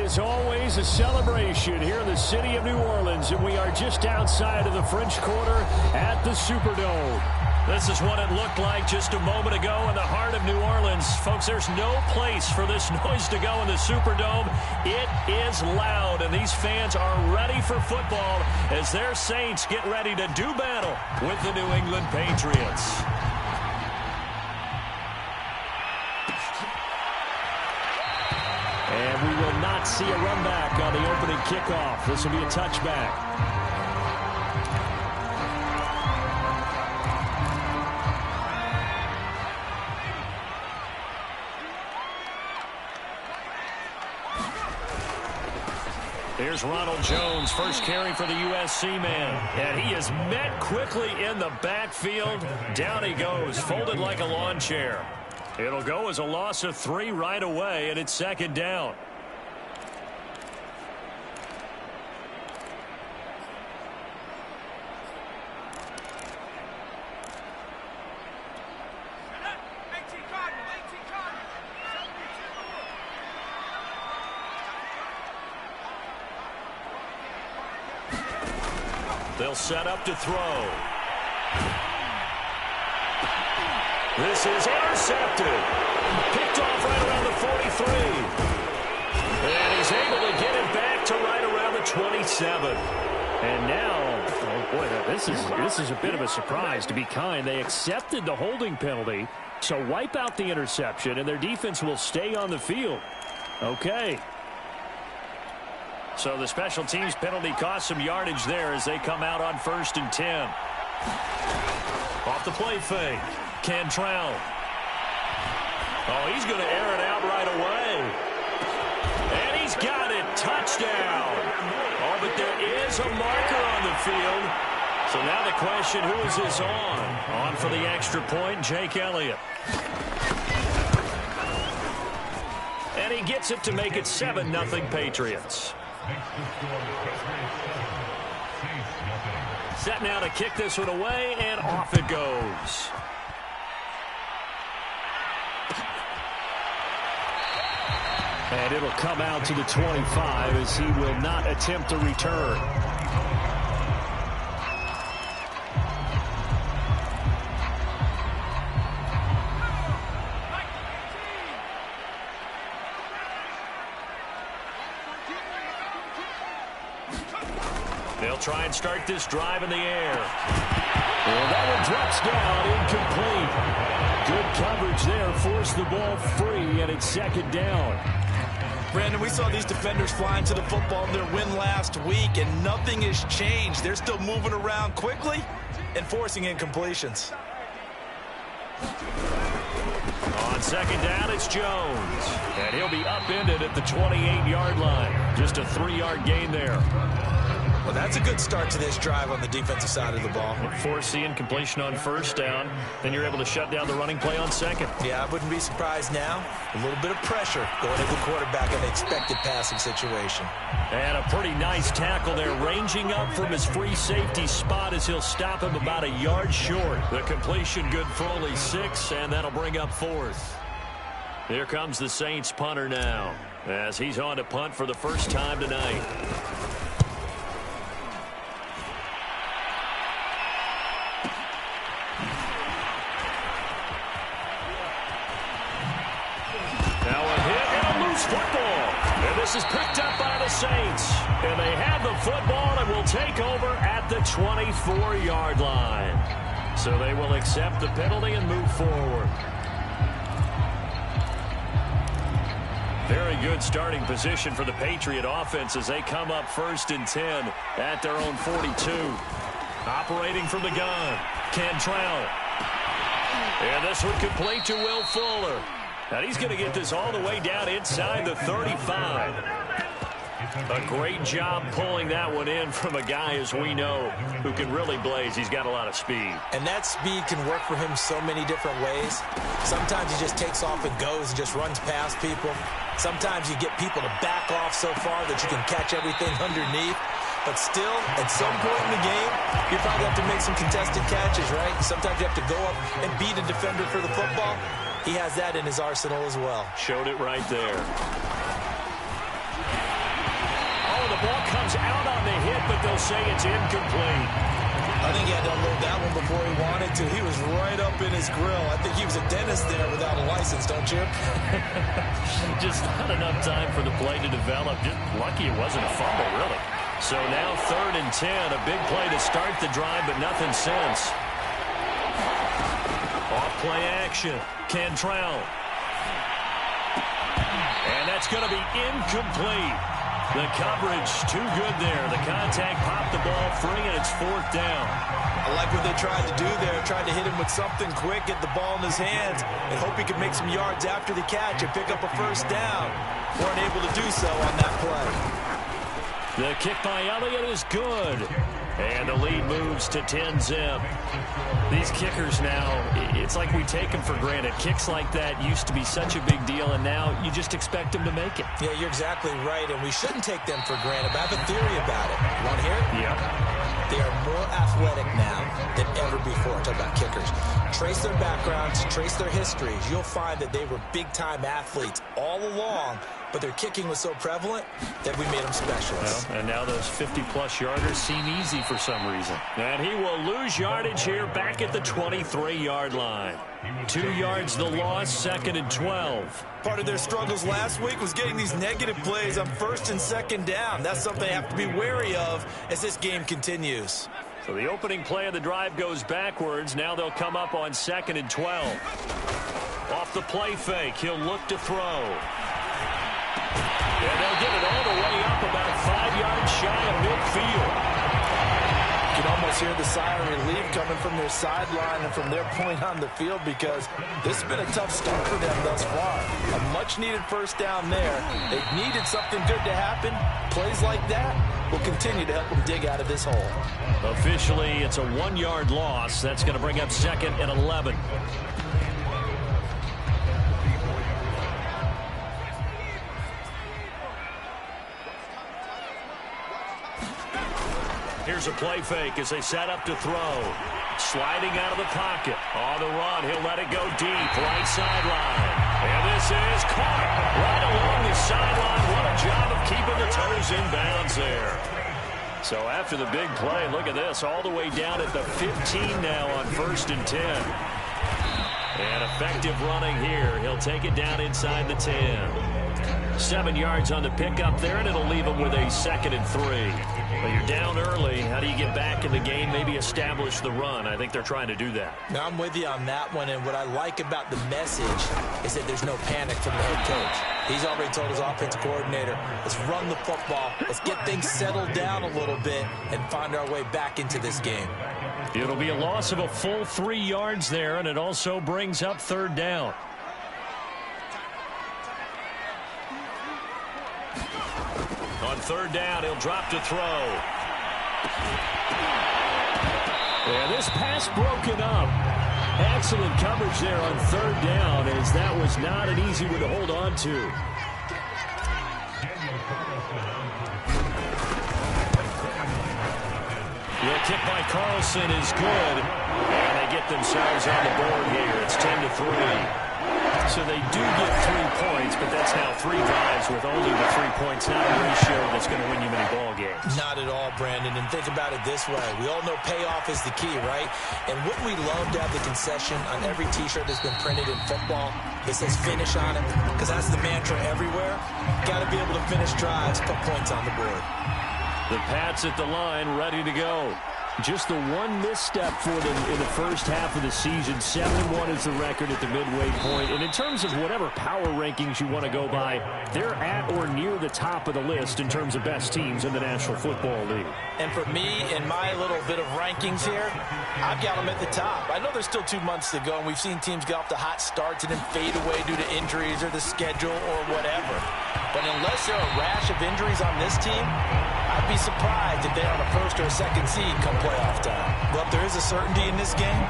As always, a celebration here in the city of New Orleans, and we are just outside of the French Quarter at the Superdome. This is what it looked like just a moment ago in the heart of New Orleans. Folks, there's no place for this noise to go in the Superdome. It is loud, and these fans are ready for football as their Saints get ready to do battle with the New England Patriots. And we will not see a run back on the opening kickoff. This will be a touchback. Here's Ronald Jones, first carry for the USC man. And he is met quickly in the backfield. Down he goes, folded like a lawn chair. It'll go as a loss of 3 right away, and it's second down. They'll set up to throw. This is intercepted. Picked off right around the 43. And he's able to get it back to right around the 27. And now, oh boy, this is a bit of a surprise, to be kind. They accepted the holding penalty, so wipe out the interception, and their defense will stay on the field. Okay. So the special teams penalty cost some yardage there as they come out on 1st and 10. Off the play fake. Cantrell. Oh, he's going to air it out right away. And he's got it. Touchdown. Oh, but there is a marker on the field. So now the question, who is this on? On for the extra point, Jake Elliott. And he gets it to make it 7-0 Patriots. Set now to kick this one away, and off it goes. And it'll come out to the 25 as he will not attempt a return. They'll try and start this drive in the air. And that one drops down, incomplete. Good coverage there, forced the ball free, and it's second down. Brandon, we saw these defenders flying to the football in their win last week, and nothing has changed. They're still moving around quickly and forcing incompletions. On second down, it's Jones. And he'll be upended at the 28-yard line. Just a 3-yard gain there. Well, that's a good start to this drive on the defensive side of the ball. Force the incompletion on 1st down. Then you're able to shut down the running play on 2nd. Yeah, I wouldn't be surprised now. A little bit of pressure going into the quarterback in the expected passing situation. And a pretty nice tackle there, ranging up from his free safety spot as he'll stop him about a yard short. The completion good for only 6, and that'll bring up 4th. Here comes the Saints punter now, as he's on to punt for the first time tonight. Football, and this is picked up by the Saints, and they have the football and will take over at the 24-yard line. So they will accept the penalty and move forward. Very good starting position for the Patriot offense as they come up 1st and 10 at their own 42. Operating from the gun, Cantrell. And this one complete to Will Fuller. And he's going to get this all the way down inside the 35. A great job pulling that one in from a guy, as we know, who can really blaze. He's got a lot of speed. And that speed can work for him so many different ways. Sometimes he just takes off and goes and just runs past people. Sometimes you get people to back off so far that you can catch everything underneath. But still, at some point in the game, you probably have to make some contested catches, right? Sometimes you have to go up and beat a defender for the football. He has that in his arsenal as well. Showed it right there. the ball comes out on the hit, but they'll say it's incomplete. I think he had to unload that one before he wanted to. He was right up in his grill. I think he was a dentist there without a license, don't you? Just not enough time for the play to develop. Just lucky it wasn't a fumble, really. So now 3rd and 10. A big play to start the drive, but nothing since. Off play action. Cantrell. And that's going to be incomplete. The coverage too good there. The contact popped the ball free, and it's 4th down. I like what they tried to do there. Tried to hit him with something quick, get the ball in his hands, and hope he could make some yards after the catch and pick up a 1st down. Weren't able to do so on that play. The kick by Elliott is good. And the lead moves to 10-zip. These kickers now, it's like we take them for granted. Kicks like that used to be such a big deal, and now you just expect them to make it. Yeah, you're exactly right, and we shouldn't take them for granted. But I have a theory about it. You want to hear it? Yeah. They are more athletic now than ever before. I'm talking about kickers. Trace their backgrounds, trace their histories. You'll find that they were big-time athletes all along, but their kicking was so prevalent that we made them specialists. Well, and now those 50-plus yarders seem easy for some reason. And he will lose yardage here back at the 23-yard line. 2 yards the loss, 2nd and 12. Part of their struggles last week was getting these negative plays on 1st and 2nd down. That's something they have to be wary of as this game continues. So the opening play of the drive goes backwards. Now they'll come up on 2nd and 12. Off the play fake, he'll look to throw. And they'll get it all the way up about 5 yards shy of midfield. You can almost hear the sigh of relief coming from their sideline and from their point on the field, because this has been a tough start for them thus far. A much-needed 1st down there. They've needed something good to happen. Plays like that will continue to help them dig out of this hole. Officially, it's a 1-yard loss. That's going to bring up 2nd and 11. Here's a play fake as they set up to throw. Sliding out of the pocket. On the run, he'll let it go deep. Right sideline. And this is caught right along the sideline. What a job of keeping the toes in bounds there. So after the big play, look at this. All the way down at the 15 now on 1st and 10. And effective running here. He'll take it down inside the 10. 7 yards on the pickup there, and it'll leave him with a 2nd and 3. Well, you're down early. How do you get back in the game, maybe establish the run? I think they're trying to do that. Now, I'm with you on that one, and what I like about the message is that there's no panic from the head coach. He's already told his offensive coordinator, let's run the football, let's get things settled down a little bit and find our way back into this game. It'll be a loss of a full 3 yards there, and it also brings up 3rd down. On 3rd down, he'll drop to throw. And this pass broken up. Excellent coverage there on 3rd down, as that was not an easy one to hold on to. The kick by Carlson is good. And they get themselves on the board here. It's 10-3. So they do get 3 points, but that's now 3 drives with only the 3 points. Not a ratio that's going to win you many ball games. Not at all, Brandon. And think about it this way. We all know payoff is the key, right? And wouldn't we love to have the concession on every T-shirt that's been printed in football that says finish on it? Because that's the mantra everywhere. Got to be able to finish drives, put points on the board. The Pats at the line, ready to go. Just the one misstep for them in the first half of the season. 7-1 is the record at the midway point. And in terms of whatever power rankings you want to go by, they're at or near the top of the list in terms of best teams in the National Football League. And for me, in my little bit of rankings here, I've got them at the top. I know there's still 2 months to go, and we've seen teams get off to hot starts and then fade away due to injuries or the schedule or whatever. But unless there are a rash of injuries on this team, I'd be surprised if they're on a first or a second seed come playoff time. Well, if there is a certainty in this game,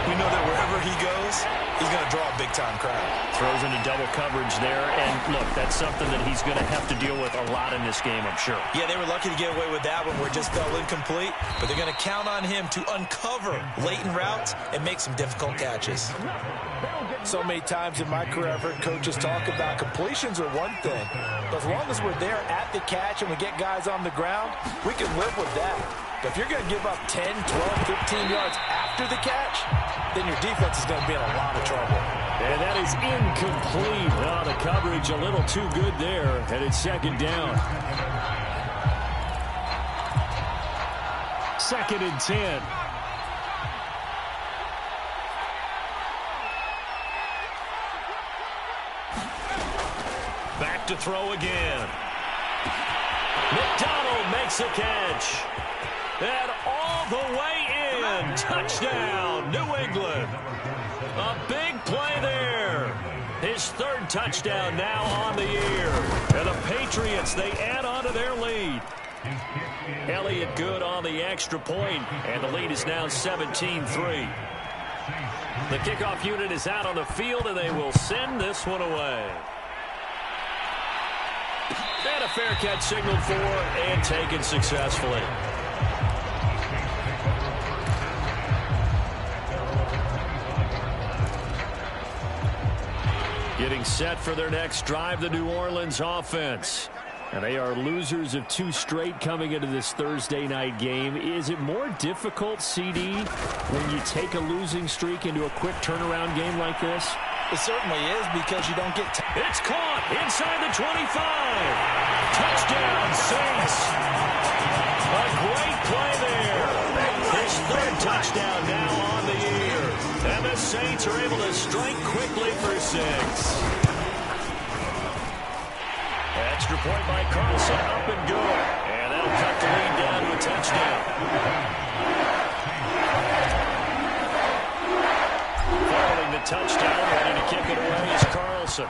we know that wherever he goes, he's going to draw a big-time crowd. Throws into double coverage there, and look, that's something that he's going to have to deal with a lot in this game, I'm sure. Yeah, they were lucky to get away with that one where it just fell incomplete, but they're going to count on him to uncover latent routes and make some difficult catches. So many times in my career, I've heard coaches talk about completions are one thing, but as long as we're there at the catch and we get guys on the ground, we can live with that. But if you're going to give up 10, 12, 15 yards after the catch, then your defense is going to be in a lot of trouble. And that is incomplete. Oh, the coverage a little too good there, and it's second down. 2nd and 10. Back to throw again. McDonald makes a catch. And all the way in. Touchdown, New England. A big play there. His 3rd touchdown now on the year. And the Patriots, they add on to their lead. Elliott good on the extra point, and the lead is now 17-3. The kickoff unit is out on the field, and they will send this one away. And a fair catch signaled for and taken successfully. Getting set for their next drive, the New Orleans offense. And they are losers of 2 straight coming into this Thursday night game. Is it more difficult, CD, when you take a losing streak into a quick turnaround game like this? It certainly is because you don't get It's caught inside the 25. Touchdown, Saints. A great play there. His 3rd touchdown now on the year. And the Saints are able to strike quickly for 6. Extra point by Carlson, up and good. And that'll cut the lead down to a touchdown. Following the touchdown, ready to kick it away is Carlson.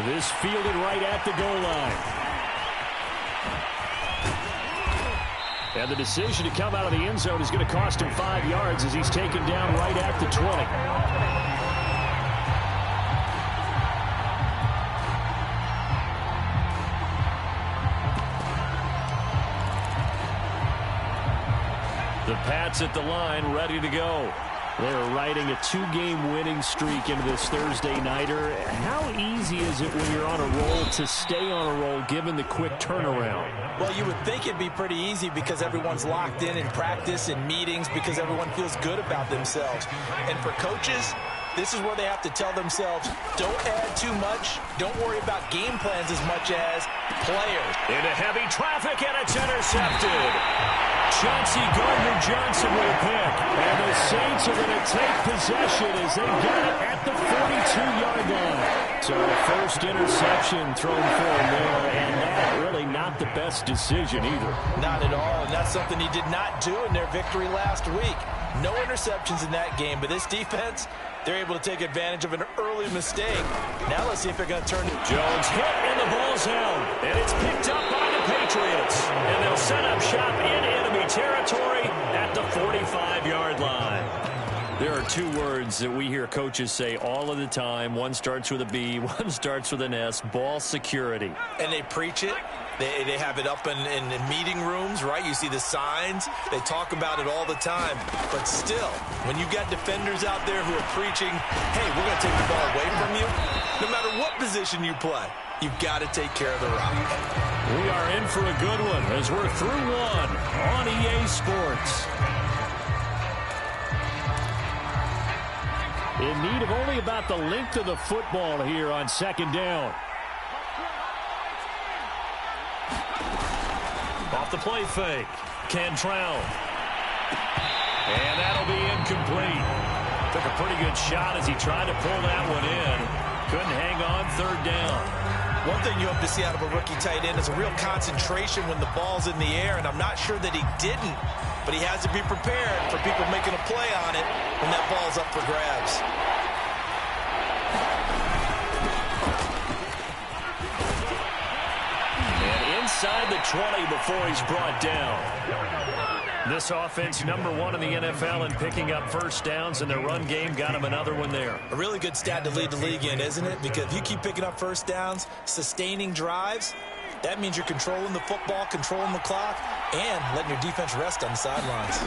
This fielded right at the goal line. And the decision to come out of the end zone is going to cost him 5 yards as he's taken down right at the 20. The Pats at the line, ready to go. They're riding a 2-game winning streak into this Thursday nighter. How easy is it when you're on a roll to stay on a roll given the quick turnaround? Well, you would think it'd be pretty easy because everyone's locked in practice and meetings because everyone feels good about themselves. And for coaches, this is where they have to tell themselves, don't add too much. Don't worry about game plans as much as players. Into heavy traffic, and it's intercepted. Chauncey Gardner-Johnson with a pick. And the Saints are going to take possession as they get it at the 42-yard line. So the first interception thrown for him there, and that really not the best decision either. Not at all, and that's something he did not do in their victory last week. No interceptions in that game, but this defense, they're able to take advantage of an early mistake. Now let's see if they're going to turn it. Jones hit, and the ball's held. And it's picked up by the Patriots. And they'll set up shop in enemy territory at the 45-yard line. There are 2 words that we hear coaches say all of the time. One starts with a B, one starts with an S, ball security. And they preach it. They have it up in meeting rooms, right? You see the signs. They talk about it all the time. But still, when you got defenders out there who are preaching, hey, we're going to take the ball away from you, no matter what position you play, you've got to take care of the rock. We are in for a good one as we're through 1 on EA Sports. In need of only about the length of the football here on 2nd down. Off the play fake. Cantrell. And that'll be incomplete. Took a pretty good shot as he tried to pull that one in. Couldn't hang on 3rd down. One thing you hope to see out of a rookie tight end is a real concentration when the ball's in the air, and I'm not sure that he didn't, but he has to be prepared for people making a play on it when that ball's up for grabs. 20 before he's brought down. This offense, #1 in the NFL in picking up first downs, and their run game got him another one there. A really good stat to lead the league in, isn't it? Because if you keep picking up first downs, sustaining drives, that means you're controlling the football, controlling the clock, and letting your defense rest on the sidelines.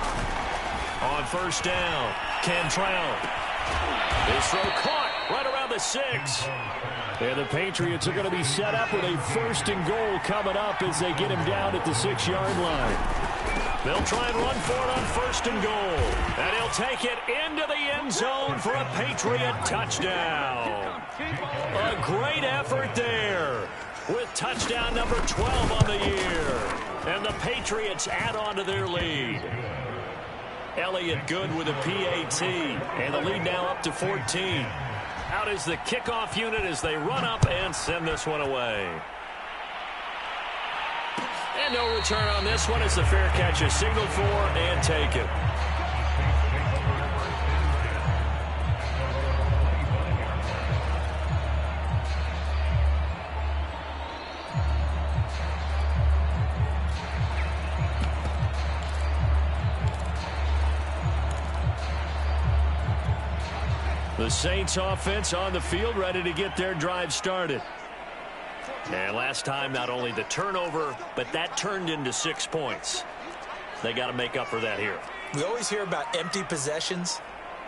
On first down, Cantrell. His throw caught right around the 6. And the Patriots are going to be set up with a 1st and goal coming up as they get him down at the 6-yard line. They'll try and run for it on 1st and goal. And he'll take it into the end zone for a Patriot touchdown. A great effort there with touchdown number 12 on the year. And the Patriots add on to their lead. Elliott good with a PAT. And the lead now up to 14. Out is the kickoff unit as they run up and send this one away. And no return on this one as the fair catch is signaled for and taken. The Saints offense on the field, ready to get their drive started. And last time, not only the turnover, but that turned into 6 points. They got to make up for that here. We always hear about empty possessions,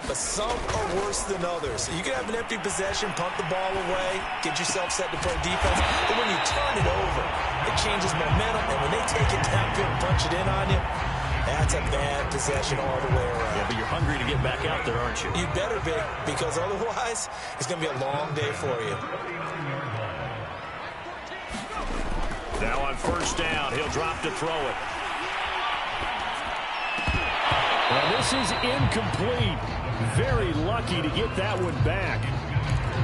but some are worse than others. You can have an empty possession, punt the ball away, get yourself set to play defense, but when you turn it over, it changes momentum, and when they take it downfield and punch it in on you, that's a bad possession all the way around. Yeah, but you're hungry to get back out there, aren't you? You better be, because otherwise, it's going to be a long day for you. Now on first down, he'll drop to throw it. Well, this is incomplete. Very lucky to get that one back.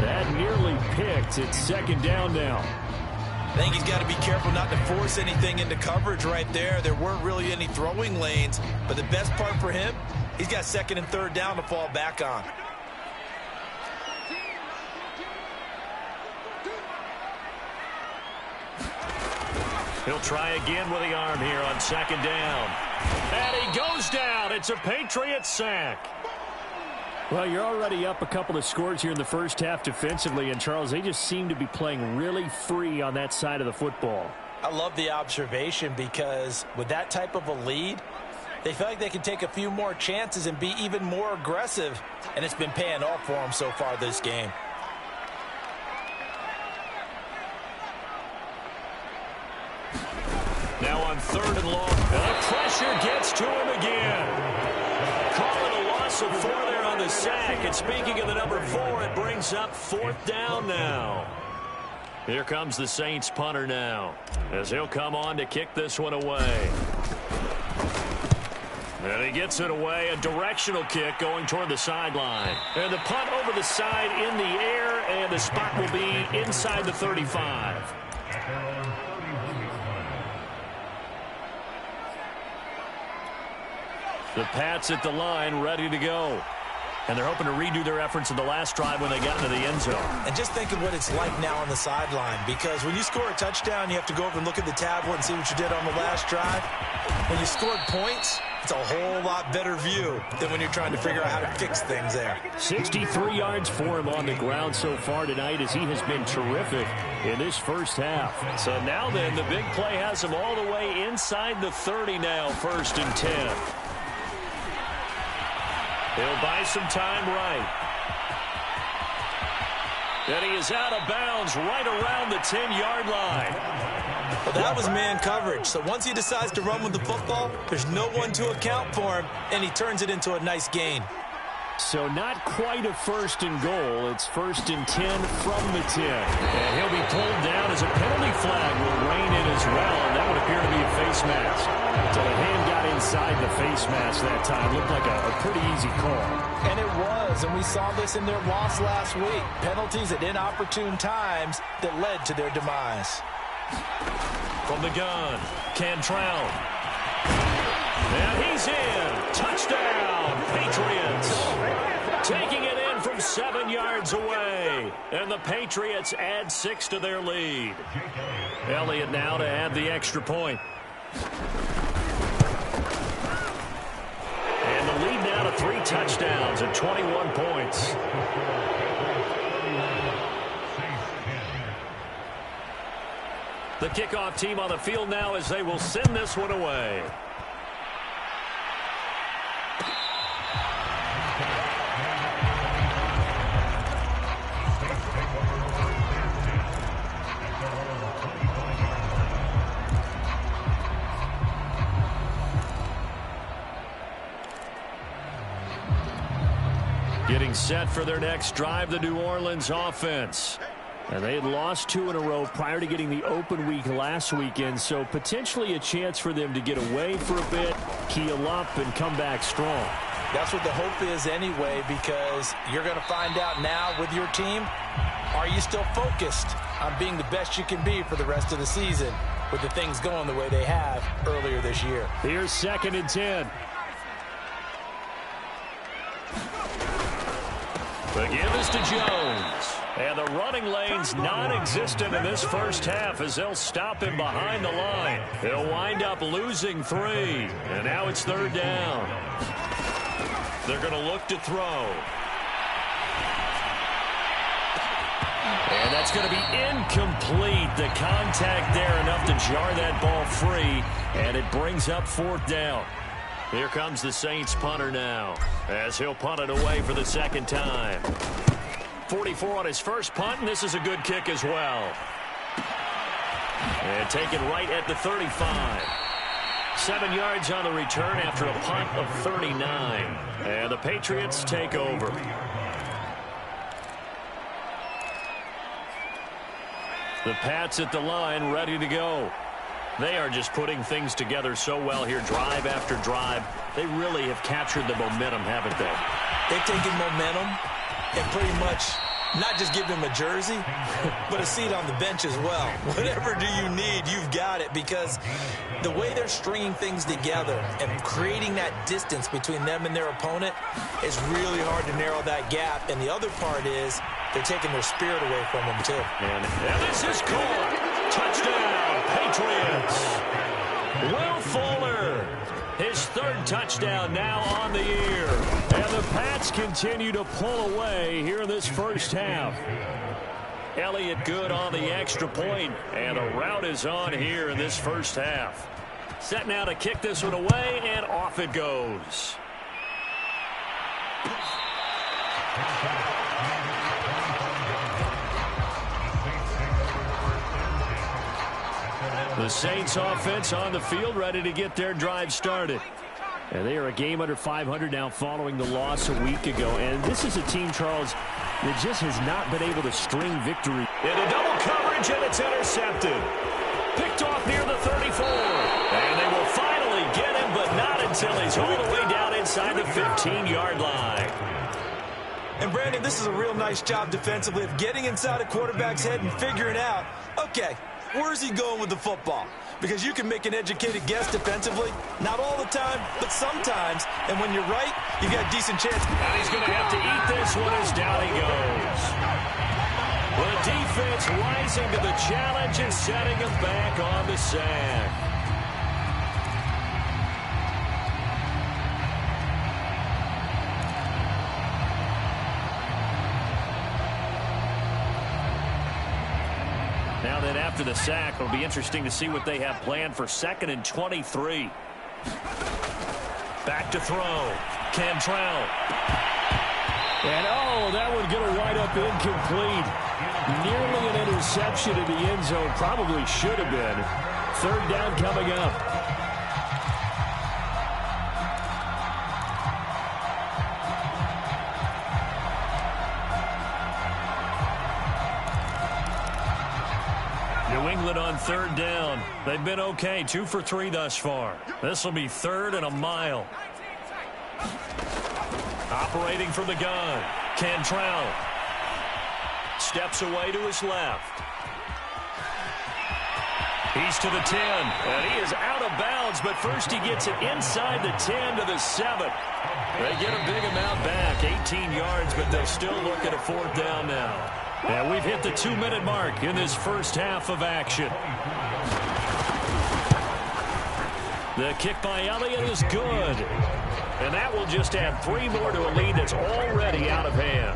That nearly picked. It's 2nd down now. I think he's got to be careful not to force anything into coverage right there. There weren't really any throwing lanes, but the best part for him, he's got 2nd and 3rd down to fall back on. He'll try again with the arm here on 2nd down. And he goes down. It's a Patriot sack. Well, you're already up a couple of scores here in the first half defensively, and Charles, they just seem to be playing really free on that side of the football. I love the observation because with that type of a lead, they feel like they can take a few more chances and be even more aggressive, and it's been paying off for them so far this game. Now on 3rd and long. The pressure gets to him again. Calling a loss of 4 there on the sack. And speaking of the number 4, it brings up 4th down now. Here comes the Saints punter now, as he'll come on to kick this one away. And he gets it away, a directional kick going toward the sideline. And the punt over the side in the air, and the spot will be inside the 35. The Pats at the line, ready to go. And they're hoping to redo their efforts in the last drive when they got into the end zone. And just think of what it's like now on the sideline, because when you score a touchdown, you have to go over and look at the tablet and see what you did on the last drive. When you scored points, it's a whole lot better view than when you're trying to figure out how to fix things there. 63 yards for him on the ground so far tonight, as he has been terrific in this first half. So now then, the big play has him all the way inside the 30 now, 1st and 10. He'll buy some time right. And he is out of bounds right around the 10-yard line. Well, that was man coverage. So once he decides to run with the football, there's no one to account for him, and he turns it into a nice gain. So not quite a 1st and goal. It's 1st and 10 from the 10. And he'll be pulled down as a penalty flag will rein in as well. And that would appear to be a face mask. So the hand got inside the face mask that time. Looked like a pretty easy call. And it was, and we saw this in their loss last week. Penalties at inopportune times that led to their demise. From the gun, Cantrell. And he's in. Touchdown, Patriots. Taking it in from from 7 yards away. And the Patriots add 6 to their lead. Elliott now to add the extra point. And the lead now to 3 touchdowns and 21 points. The kickoff team on the field now as they will send this one away. Getting set for their next drive, the New Orleans offense. And they had lost 2 in a row prior to getting the open week last weekend, so potentially a chance for them to get away for a bit, keel up, and come back strong. That's what the hope is anyway, because you're going to find out now with your team, are you still focused on being the best you can be for the rest of the season with the things going the way they have earlier this year? Here's 2nd and 10. The give is to Jones. And the running lane's non-existent in this first half as they'll stop him behind the line. They'll wind up losing 3. And now it's 3rd down. They're going to look to throw. And that's going to be incomplete. The contact there enough to jar that ball free. And it brings up 4th down. Here comes the Saints punter now as he'll punt it away for the 2nd time. 44 on his first punt, and this is a good kick as well. And taken right at the 35. 7 yards on the return after a punt of 39. And the Patriots take over. The Pats at the line, ready to go. They are just putting things together so well here, drive after drive. They really have captured the momentum, haven't they? They've taken momentum and pretty much not just give them a jersey, but a seat on the bench as well. Whatever do you need, you've got it, because the way they're stringing things together and creating that distance between them and their opponent is really hard to narrow that gap. And the other part is they're taking their spirit away from them, too. And this is caught. Touchdown, Patriots. Will Fuller, his 3rd touchdown now on the year. And the Pats continue to pull away here in this first half. Elliott good on the extra point, and the route is on here in this first half. Set now to kick this one away, and off it goes. The Saints offense on the field, ready to get their drive started. And they are a game under 500 now following the loss a week ago. And this is a team, Charles, that just has not been able to string victory. Into double coverage, and it's intercepted. Picked off near the 34. And they will finally get him, but not until he's all the way down inside the 15-yard line. And, Brandon, this is a real nice job defensively of getting inside a quarterback's head and figuring out, okay, where's he going with the football? Because you can make an educated guess defensively. Not all the time, but sometimes. And when you're right, you've got a decent chance. And he's going to have to eat this one as down he goes. The defense rising to the challenge and setting him back on the sack. Now then, after the sack, it'll be interesting to see what they have planned for 2nd and 23. Back to throw. Cantrell. And, that would get a wind up incomplete. Nearly an interception in the end zone. Probably should have been. 3rd down coming up. New England on 3rd down. They've been okay, 2 for 3 thus far. This will be 3rd and a mile. Operating from the gun, Cantrell. Steps away to his left. He's to the 10, and he is out of bounds, but first he gets it inside the 10 to the 7. They get a big amount back, 18 yards, but they'll still look at a 4th down now. And we've hit the 2-minute mark in this first half of action. The kick by Elliott is good. And that will just add 3 more to a lead that's already out of hand.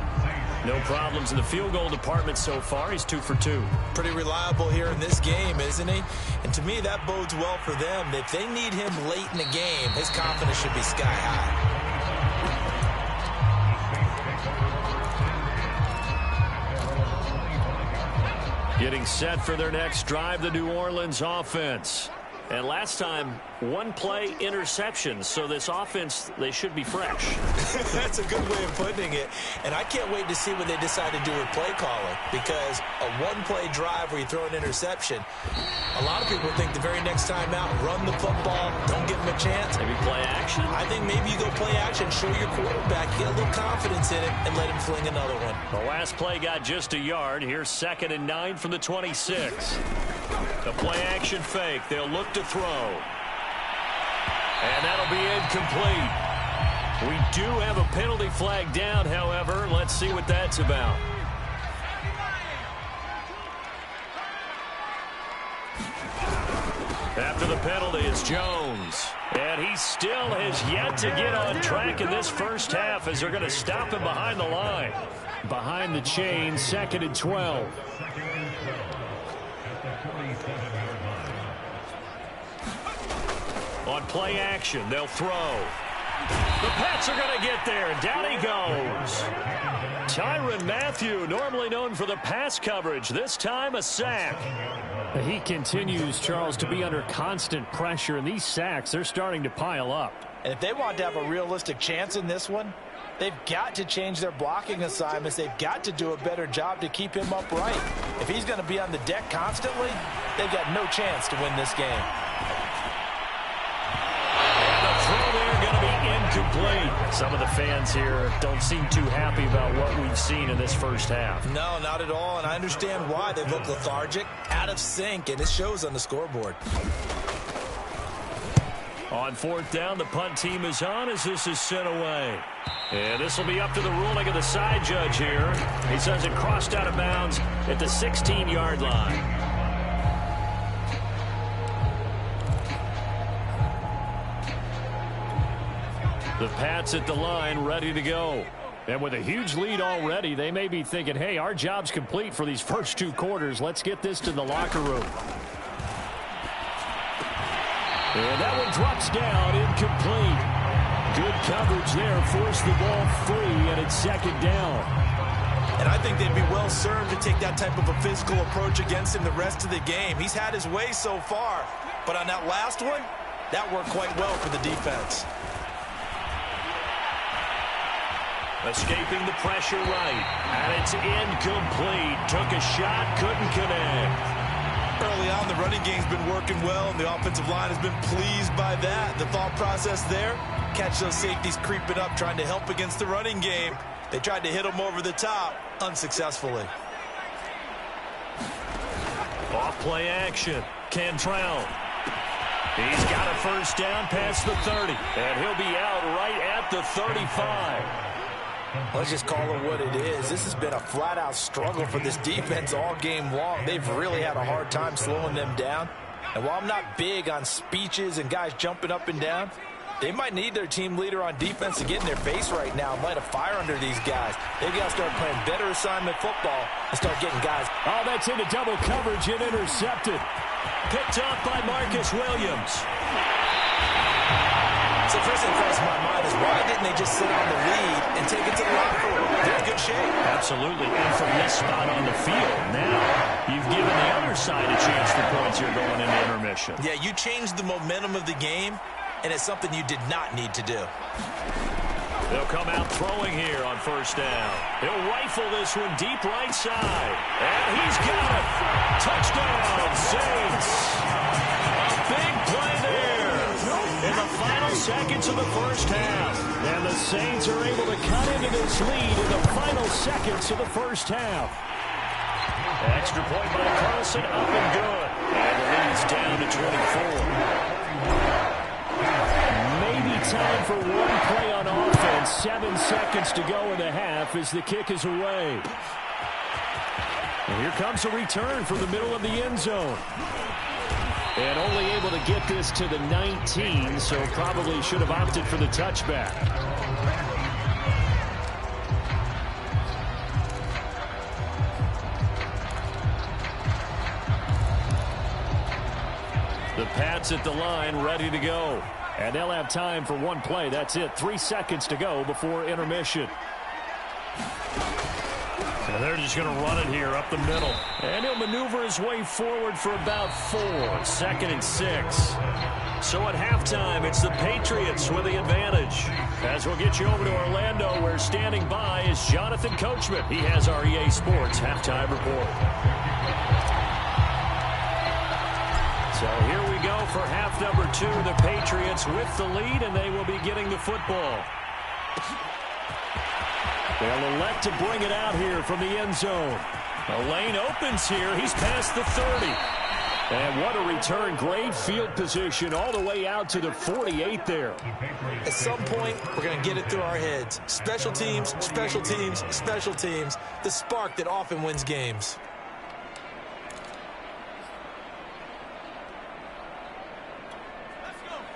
No problems in the field goal department so far. He's 2 for 2. Pretty reliable here in this game, isn't he? And to me, that bodes well for them. If they need him late in the game, his confidence should be sky high. Getting set for their next drive, the New Orleans offense. And last time, 1-play interception. So this offense, they should be fresh. That's a good way of putting it. And I can't wait to see what they decide to do with play calling. Because a 1-play drive where you throw an interception, a lot of people think the very next time out, run the football, don't give them a chance. Maybe play action? I think maybe you go play action, show your quarterback, get a little confidence in it, and let him fling another one. The last play got just a yard. Here's 2nd and 9 from the 26. The play action fake. They'll look to throw. And that'll be incomplete. We do have a penalty flag down, however. Let's see what that's about. After the penalty is Jones. And he still has yet to get on track in this first half as they're going to stop him behind the line. Behind the chain, 2nd and 12. On play action, they'll throw. The Pats are going to get there, and down he goes. Tyrann Mathieu, normally known for the pass coverage, this time a sack. He continues, Charles, to be under constant pressure, and these sacks, they're starting to pile up. And if they want to have a realistic chance in this one, they've got to change their blocking assignments. They've got to do a better job to keep him upright. If he's going to be on the deck constantly, they've got no chance to win this game. Throw there going to be incomplete. Some of the fans here don't seem too happy about what we've seen in this first half. No, not at all, and I understand why. They look lethargic, out of sync, and it shows on the scoreboard. On 4th down, the punt team is on as this is sent away. And this will be up to the ruling of the side judge here. He says it crossed out of bounds at the 16-yard line. The Pats at the line, ready to go. And with a huge lead already, they may be thinking, hey, our job's complete for these first 2 quarters. Let's get this to the locker room. And that one drops down, incomplete. Good coverage there, forced the ball free, and it's 2nd down. And I think they'd be well served to take that type of a physical approach against him the rest of the game. He's had his way so far, but on that last one, that worked quite well for the defense. Escaping the pressure right, and it's incomplete. Took a shot, couldn't connect. Early on, the running game's been working well, and the offensive line has been pleased by that. The thought process there, catch those safeties creeping up, trying to help against the running game. They tried to hit them over the top, unsuccessfully. Off play action, Cantrell. He's got a first down past the 30, and he'll be out right at the 35. Let's just call it what it is. This has been a flat-out struggle for this defense all game long. They've really had a hard time slowing them down. And while I'm not big on speeches and guys jumping up and down, they might need their team leader on defense to get in their face right now and light a fire under these guys. They've got to start playing better assignment football and start getting guys. Oh, that's into double coverage and intercepted. Picked up by Marcus Williams. So first thing crosses my mind is why didn't they just sit on the lead and take it to the locker room? They're in good shape. Absolutely. And from this spot on the field, now you've given the other side a chance for points here going into intermission. Yeah, you changed the momentum of the game, and it's something you did not need to do. They'll come out throwing here on first down. He'll rifle this one deep right side. And he's got it. Touchdown, Saints. A big play there in the final seconds of the first half. And the Saints are able to cut into this lead in the final seconds of the first half. Extra point by Carlson, up and good. And the lead's down to 24. Maybe time for one play on offense. 7 seconds to go in the half as the kick is away. And here comes a return from the middle of the end zone. And only able to get this to the 19, so probably should have opted for the touchback. The Pats at the line, ready to go. And they'll have time for one play. That's it. 3 seconds to go before intermission. And they're just going to run it here up the middle. And he'll maneuver his way forward for about 4. 2nd and 6. So at halftime, it's the Patriots with the advantage. As we'll get you over to Orlando, where standing by is Jonathan Coachman. He has our EA Sports halftime report. So here we go for half number 2. The Patriots with the lead, and they will be getting the football. They'll elect to bring it out here from the end zone. The lane opens here. He's past the 30. And what a return. Great field position all the way out to the 48 there. At some point, we're going to get it through our heads. Special teams, special teams, special teams. The spark that often wins games.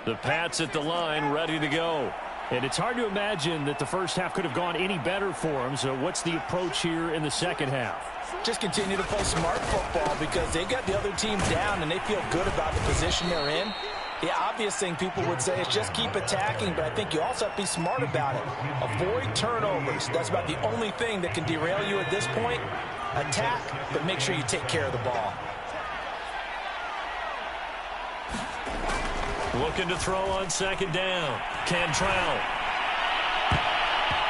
The Pats at the line, ready to go. And it's hard to imagine that the first half could have gone any better for them. So what's the approach here in the second half? Just continue to play smart football because they got the other team down and they feel good about the position they're in. The obvious thing people would say is just keep attacking, but I think you also have to be smart about it. Avoid turnovers. That's about the only thing that can derail you at this point. Attack, but make sure you take care of the ball. Looking to throw on 2nd down. Cantrell.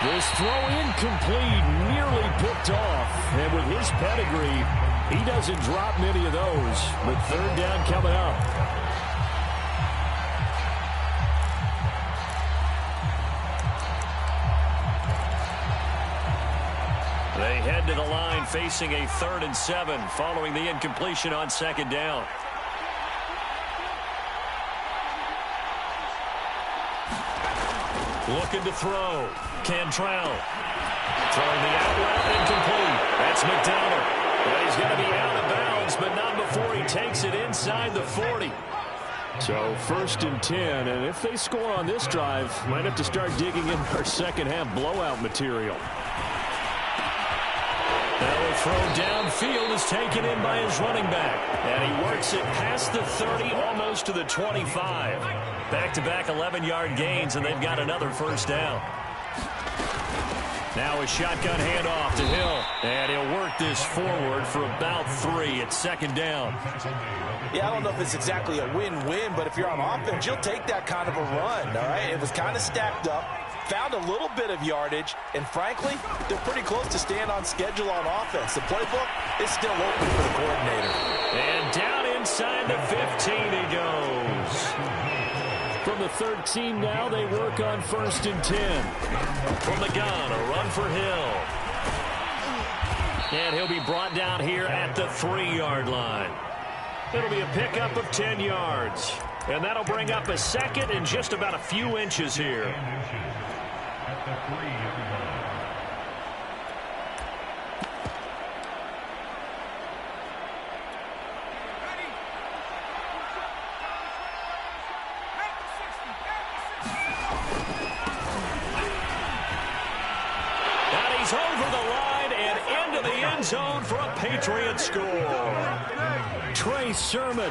This throw incomplete, nearly picked off. And with his pedigree, he doesn't drop many of those. But 3rd down coming up. They head to the line facing a 3rd and 7 following the incompletion on 2nd down. Looking to throw. Cantrell. Throwing the out route incomplete. That's McDonald. But he's going to be out of bounds, but not before he takes it inside the 40. So 1st and 10, and if they score on this drive, might have to start digging in our second half blowout material. Now a throw downfield is taken in by his running back. And he works it past the 30, almost to the 25. Back-to-back 11-yard gains, and they've got another 1st down. Now a shotgun handoff to Hill. And he'll work this forward for about 3 at 2nd down. Yeah, I don't know if it's exactly a win-win, but if you're on offense, you'll take that kind of a run, all right? It was kind of stacked up, found a little bit of yardage, and frankly, they're pretty close to staying on schedule on offense. The playbook is still open for the coordinator. And down inside the 15 he goes. From the 13 now, they work on 1st and 10. From the gun, a run for Hill. And he'll be brought down here at the 3-yard line. It'll be a pickup of 10 yards. And that'll bring up a 2nd and just about a few inches here. Over the line and into the end zone for a Patriot score. Trey Sermon,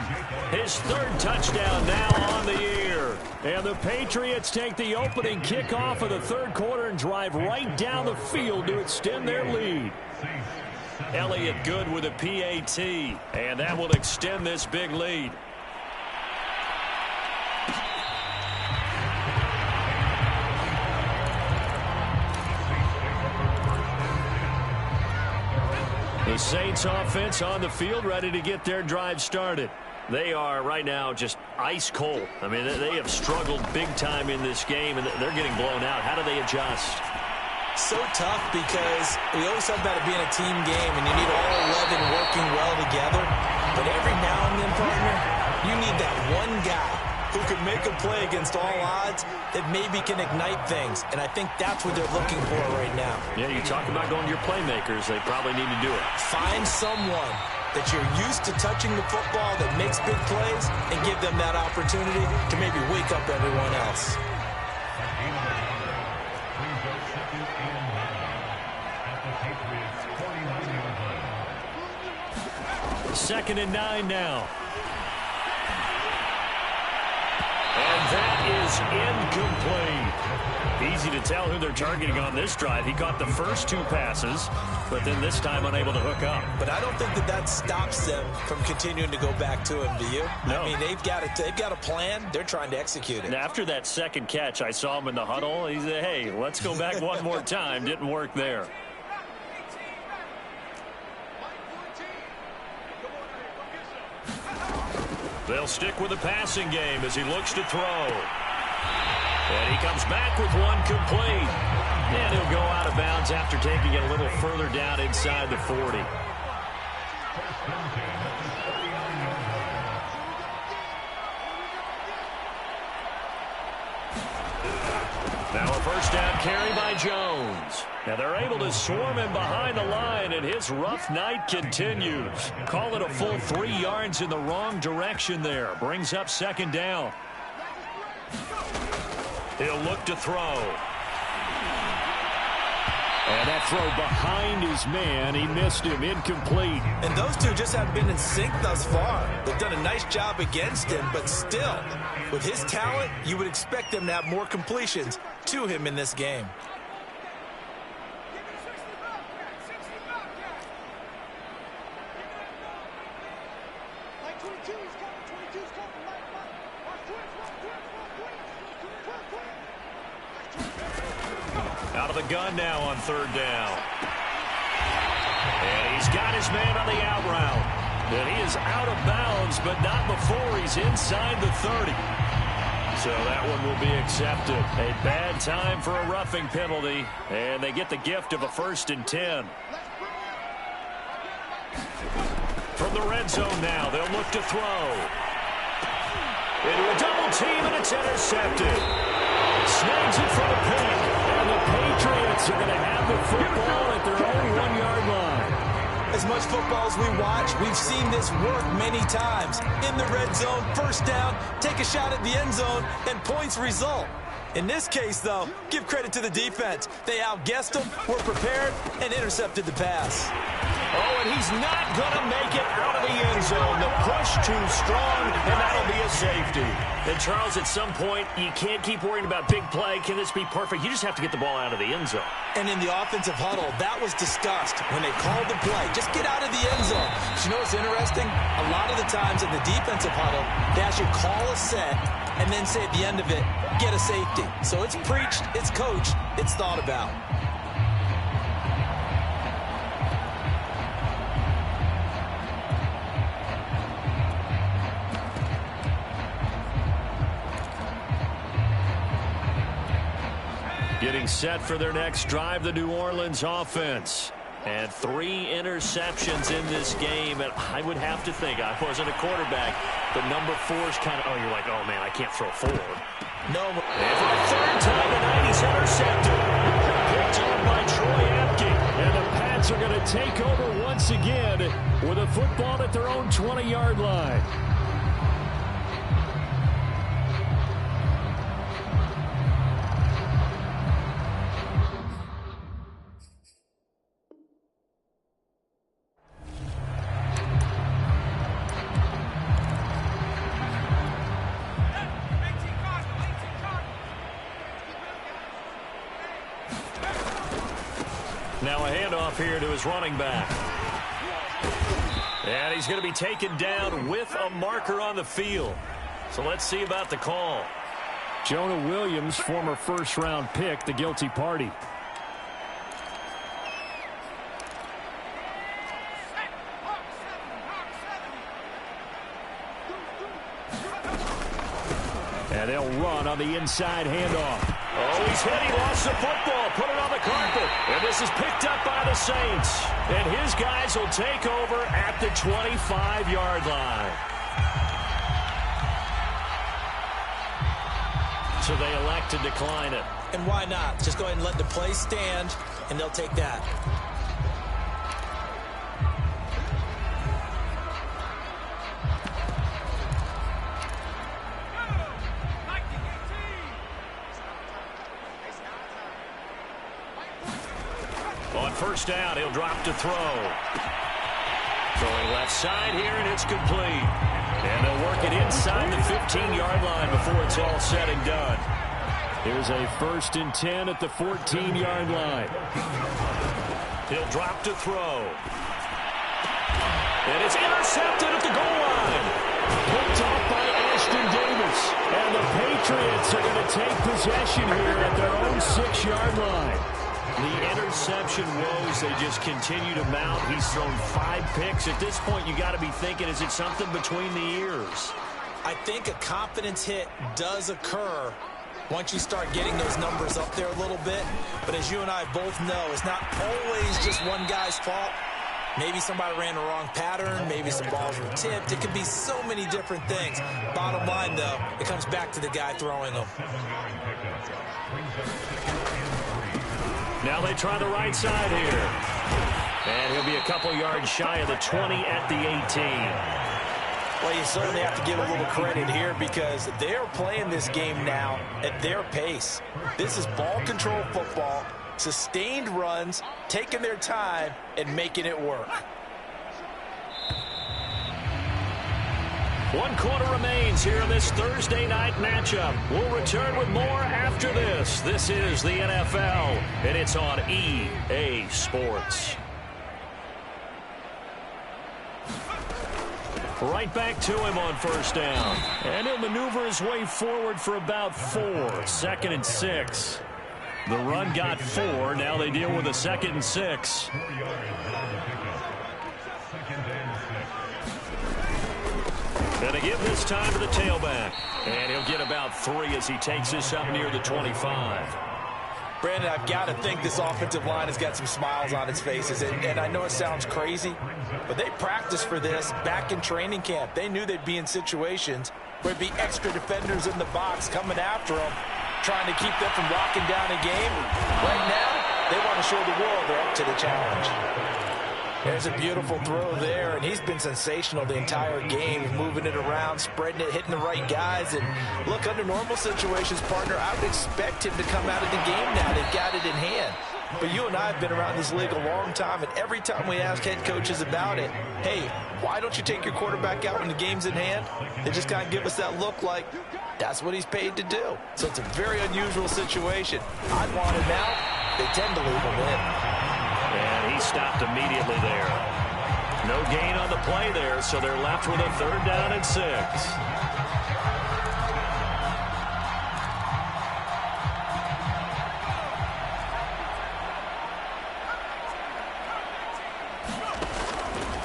his 3rd touchdown now on the year. And the Patriots take the opening kickoff of the 3rd quarter and drive right down the field to extend their lead. Elliott good with a PAT, and that will extend this big lead. The Saints offense on the field ready to get their drive started. They are right now just ice cold. I mean, they have struggled big time in this game, and they're getting blown out. How do they adjust? So tough because we always talk about it being a team game, and you need all 11 working well together. But every now and then, partner, you need that one guy who can make a play against all odds that maybe can ignite things. And I think that's what they're looking for right now. Yeah, you talk about going to your playmakers. They probably need to do it. Find someone that you're used to touching the football that makes big plays and give them that opportunity to maybe wake up everyone else. Second and 9 now. And that is incomplete. Easy to tell who they're targeting on this drive. He caught the first 2 passes, but then this time unable to hook up. But I don't think that stops them from continuing to go back to him, do you? No. I mean, they've got a plan. They're trying to execute it. And after that second catch, I saw him in the huddle. He said, hey, let's go back one more time. Didn't work there. They'll stick with the passing game as he looks to throw. And he comes back with one complete. And he'll go out of bounds after taking it a little further down inside the 40. Now a first down carry by Jones. Now they're able to swarm him behind the line, and his rough night continues. Call it a full 3 yards in the wrong direction there. Brings up second down. He'll look to throw. And that throw behind his man. He missed him. Incomplete. And those two just haven't been in sync thus far. They've done a nice job against him, but still, with his talent, you would expect them to have more completions to him in this game. Out of the gun now on third down. And he's got his man on the out route. And he is out of bounds, but not before he's inside the 30. So that one will be accepted. A bad time for a roughing penalty. And they get the gift of a 1st and 10. From the red zone now, they'll look to throw. Into a double team, and it's intercepted. Snags it for the pick. And the Patriots are going to have the football at their own 1-yard line. As much football as we watch, we've seen this work many times. In the red zone, first down, take a shot at the end zone, and points result. In this case, though, give credit to the defense. They outguessed them, were prepared, and intercepted the pass. Oh, and he's not going to make it out of the end zone. The push too strong, and that'll be a safety. And, Charles, at some point, you can't keep worrying about big play. Can this be perfect? You just have to get the ball out of the end zone. And in the offensive huddle, that was discussed when they called the play. Just get out of the end zone. But you know what's interesting? A lot of the times in the defensive huddle, they actually call a set and then say at the end of it, get a safety. So it's preached, it's coached, it's thought about. Getting set for their next drive, the New Orleans offense. And 3 interceptions in this game. And I would have to think, I wasn't a quarterback, but number 4 is kind of, you're like, oh, man, I can't throw 4. No. And for the 3rd time tonight, he's intercepted. Picked on by Troy Apke. And the Pats are going to take over once again with a football at their own 20-yard line. Now a handoff here to his running back. And he's going to be taken down with a marker on the field. So let's see about the call. Jonah Williams, former first-round pick, the guilty party. And they'll run on the inside handoff. Oh, he's hit. He lost the football. Put it on the carpet. And this is picked up by the Saints. And his guys will take over at the 25-yard line. So they elect to decline it. And why not? Just go ahead and let the play stand, and they'll take that. On first down, he'll drop to throw. Throwing left side here, and it's complete. And they'll work it inside the 15-yard line before it's all said and done. Here's a 1st and 10 at the 14-yard line. He'll drop to throw. And it's intercepted at the goal line. Picked off by Ashton Davis. And the Patriots are going to take possession here at their own 6-yard line. The interception woes, they just continue to mount. He's thrown 5 picks. At this point, you got to be thinking, is it something between the ears? I think a confidence hit does occur once you start getting those numbers up there a little bit. But as you and I both know, it's not always just one guy's fault. Maybe somebody ran the wrong pattern. Maybe some balls were tipped. It could be so many different things. Bottom line, though, it comes back to the guy throwing them. Now they try the right side here. And he'll be a couple yards shy of the 20 at the 18. Well, you certainly have to give a little credit here because they're playing this game now at their pace. This is ball control football, sustained runs, taking their time, and making it work. 1 quarter remains here in this Thursday night matchup. We'll return with more after this. This is the NFL, and it's on EA Sports. Right back to him on first down. And he'll maneuver his way forward for about 4. 2nd and 6. The run got 4. Now they deal with a 2nd and 6. And they give this time to the tailback. And he'll get about 3 as he takes this up near the 25. Brandon, I've got to think this offensive line has got some smiles on its faces. And I know it sounds crazy, but they practiced for this back in training camp. They knew they'd be in situations where there'd be extra defenders in the box coming after them, trying to keep them from locking down a game. Right now, they want to show the world they're up to the challenge. There's a beautiful throw there, and he's been sensational the entire game. He's moving it around, spreading it, hitting the right guys. And look, under normal situations, partner, I would expect him to come out of the game now. They've got it in hand. But you and I have been around this league a long time, and every time we ask head coaches about it, hey, why don't you take your quarterback out when the game's in hand? They just kind of give us that look like that's what he's paid to do. So it's a very unusual situation. I'd want him out. They tend to leave him in. And he stopped immediately there. No gain on the play there, so they're left with a 3rd down and 6.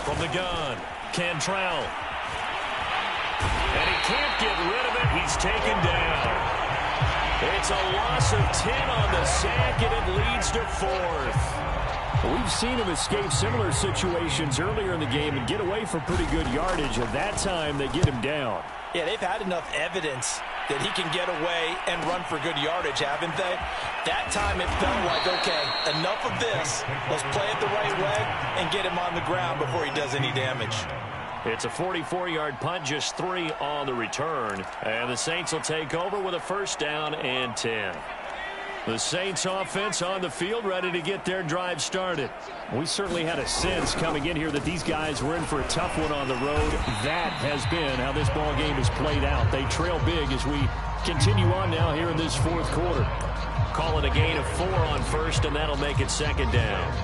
From the gun, Cantrell. And he can't get rid of it. He's taken down. It's a loss of 10 on the sack, and it leads to 4th. We've seen him escape similar situations earlier in the game and get away for pretty good yardage. At that time, they get him down. Yeah, they've had enough evidence that he can get away and run for good yardage, haven't they? That time it felt like, okay, enough of this. Let's play it the right way and get him on the ground before he does any damage. It's a 44-yard punt, just 3 on the return. And the Saints will take over with a 1st down and 10. The Saints offense on the field, ready to get their drive started. We certainly had a sense coming in here that these guys were in for a tough one on the road. That has been how this ball game has played out. They trail big as we continue on now here in this 4th quarter. Call it a gain of 4 on first, and that'll make it 2nd down.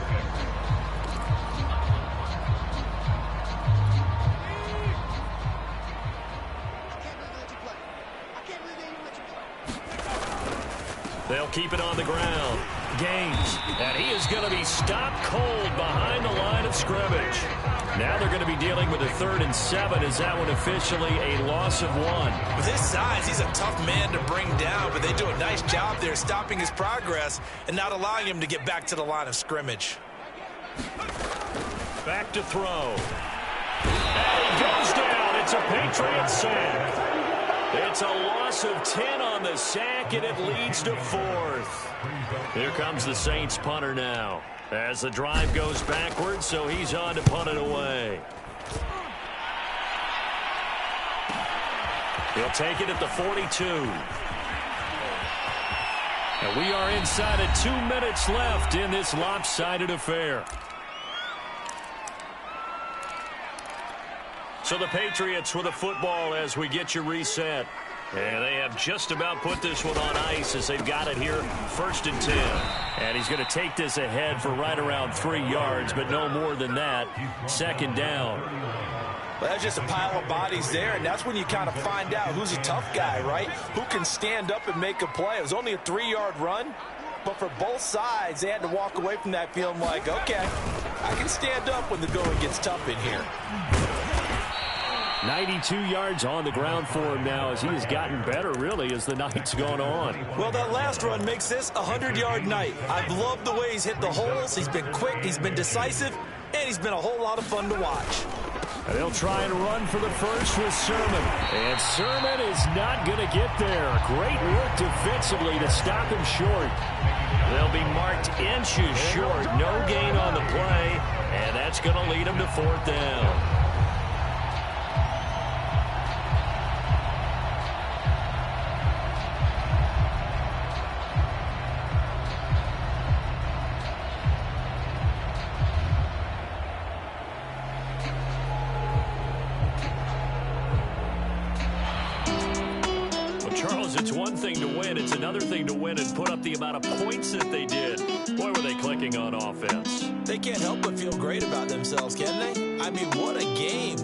They'll keep it on the ground. Gaines. And he is going to be stopped cold behind the line of scrimmage. Now they're going to be dealing with a 3rd and 7. Is that one officially a loss of 1? With his size, he's a tough man to bring down, but they do a nice job there stopping his progress and not allowing him to get back to the line of scrimmage. Back to throw. And he goes down. It's a Patriot sack. It's a loss of 10 on the sack, and it leads to 4th. Here comes the Saints punter now, as the drive goes backwards, so he's on to punt it away. He'll take it at the 42. And we are inside of 2 minutes left in this lopsided affair. So the Patriots with a football as we get you reset. And they have just about put this one on ice as they've got it here, 1st and 10. And he's going to take this ahead for right around 3 yards, but no more than that. 2nd down. Well, that's just a pile of bodies there, and that's when you kind of find out who's a tough guy, right? Who can stand up and make a play. It was only a 3-yard run, but for both sides, they had to walk away from that feeling like, okay, I can stand up when the going gets tough in here. 92 yards on the ground for him now as he has gotten better, really, as the night's gone on. Well, that last run makes this a 100-yard night. I've loved the way he's hit the holes. He's been quick, he's been decisive, and he's been a whole lot of fun to watch. And they'll try and run for the first with Sermon. And Sermon is not going to get there. Great work defensively to stop him short. They'll be marked inches short. No gain on the play, and that's going to lead them to 4th down. Charles, it's one thing to win. It's another thing to win and put up the amount of points that they did. Boy, were they clicking on offense. They can't help but feel great about themselves, can they? I mean, what a game.